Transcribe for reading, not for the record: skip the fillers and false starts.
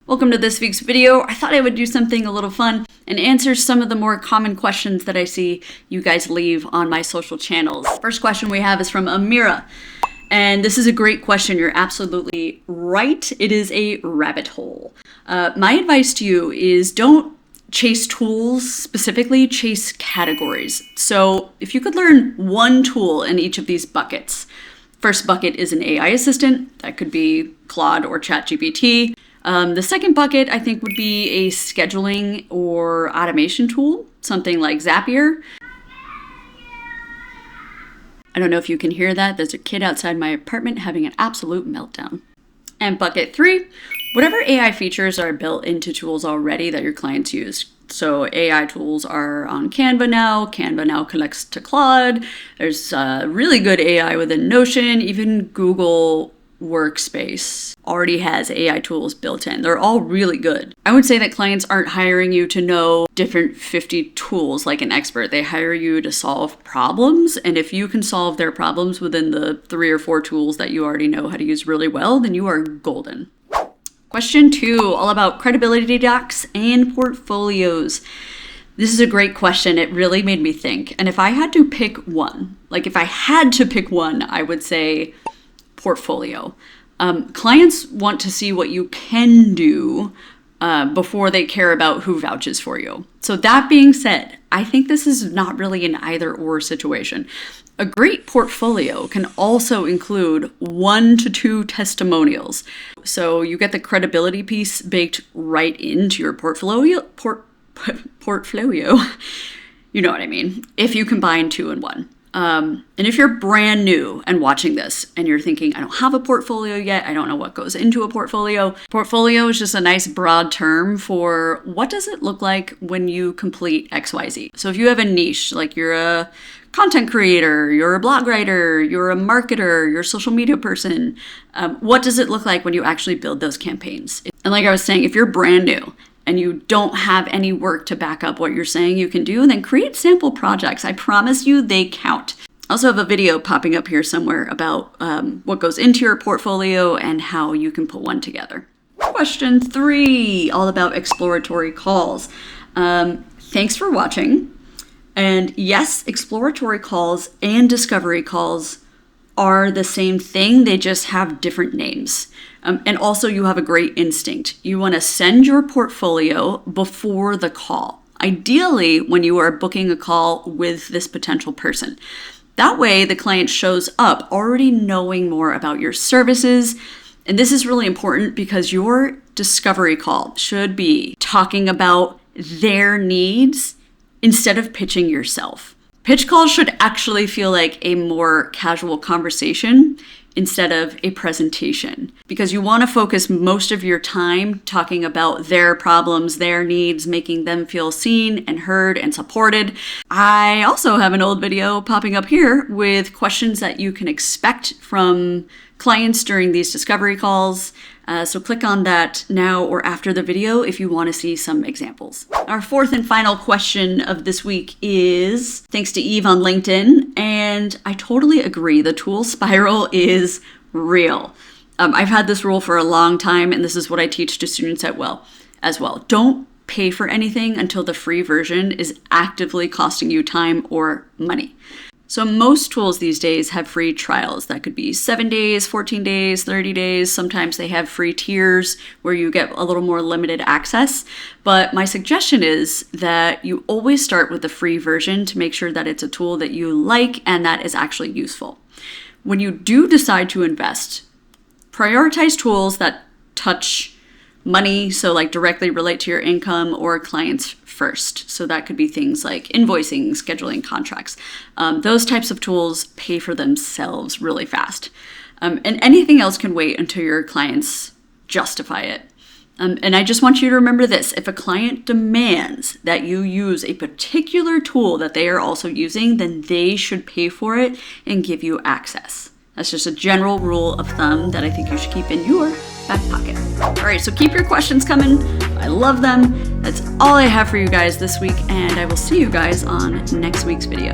Welcome to this week's video. I thought I would do something a little fun and answer some of the more common questions that I see you guys leave on my social channels. First question we have is from Amira. And this is a great question. You're absolutely right. It is a rabbit hole. My advice to you is don't chase tools, specifically chase categories. So if you could learn one tool in each of these buckets. First bucket is an AI assistant. That could be Claude or ChatGPT. The second bucket, I think, would be a scheduling or automation tool, something like Zapier. I don't know if you can hear that. There's a kid outside my apartment having an absolute meltdown. And bucket 3, whatever AI features are built into tools already that your clients use. So AI tools are on Canva now. Canva now connects to Claude. There's really good AI within Notion. Even Google Workspace already has AI tools built in. They're all really good. I would say that clients aren't hiring you to know different 50 tools like an expert. They hire you to solve problems. And if you can solve their problems within the 3 or 4 tools that you already know how to use really well, then you are golden. Question 2, all about credibility docs and portfolios. This is a great question. It really made me think. And if I had to pick one, I would say portfolio. Clients want to see what you can do before they care about who vouches for you. So that being said, I think this is not really an either or situation. A great portfolio can also include 1 to 2 testimonials. So you get the credibility piece baked right into your portfolio. You know what I mean, if you combine 2 and 1. And if you're brand new and watching this and you're thinking, I don't have a portfolio yet, I don't know what goes into a portfolio. Portfolio is just a nice broad term for what does it look like when you complete XYZ. So if you have a niche, like you're a content creator, you're a blog writer, you're a marketer, you're a social media person, what does it look like when you actually build those campaigns? And like I was saying, if you're brand new and you don't have any work to back up what you're saying you can do, then create sample projects. I promise you they count. I also have a video popping up here somewhere about what goes into your portfolio and how you can put one together. Question 3, all about exploratory calls. Thanks for watching. And yes, exploratory calls and discovery calls are the same thing. They just have different names. And also you have a great instinct. You want to send your portfolio before the call. Ideally, when you are booking a call with this potential person. That way the client shows up already knowing more about your services. And this is really important because your discovery call should be talking about their needs instead of pitching yourself. Pitch calls should actually feel like a more casual conversation instead of a presentation, because you want to focus most of your time talking about their problems, their needs, making them feel seen and heard and supported. I also have an old video popping up here with questions that you can expect from clients during these discovery calls. So click on that now or after the video if you want to see some examples. Our 4th and final question of this week is thanks to Eve on LinkedIn. And I totally agree. The tool spiral is real. I've had this rule for a long time, and this is what I teach to students as well. Don't pay for anything until the free version is actively costing you time or money. So most tools these days have free trials. That could be 7 days, 14 days, 30 days. Sometimes they have free tiers where you get a little more limited access. But my suggestion is that you always start with the free version to make sure that it's a tool that you like and that is actually useful. When you do decide to invest, prioritize tools that touch money, so like directly relate to your income or clients first. So that could be things like invoicing, scheduling, contracts. Those types of tools pay for themselves really fast. And anything else can wait until your clients justify it. And I just want you to remember this. If a client demands that you use a particular tool that they are also using, then they should pay for it and give you access. That's just a general rule of thumb that I think you should keep in your back pocket. All right, so keep your questions coming. I love them. That's all I have for you guys this week, and I will see you guys on next week's video.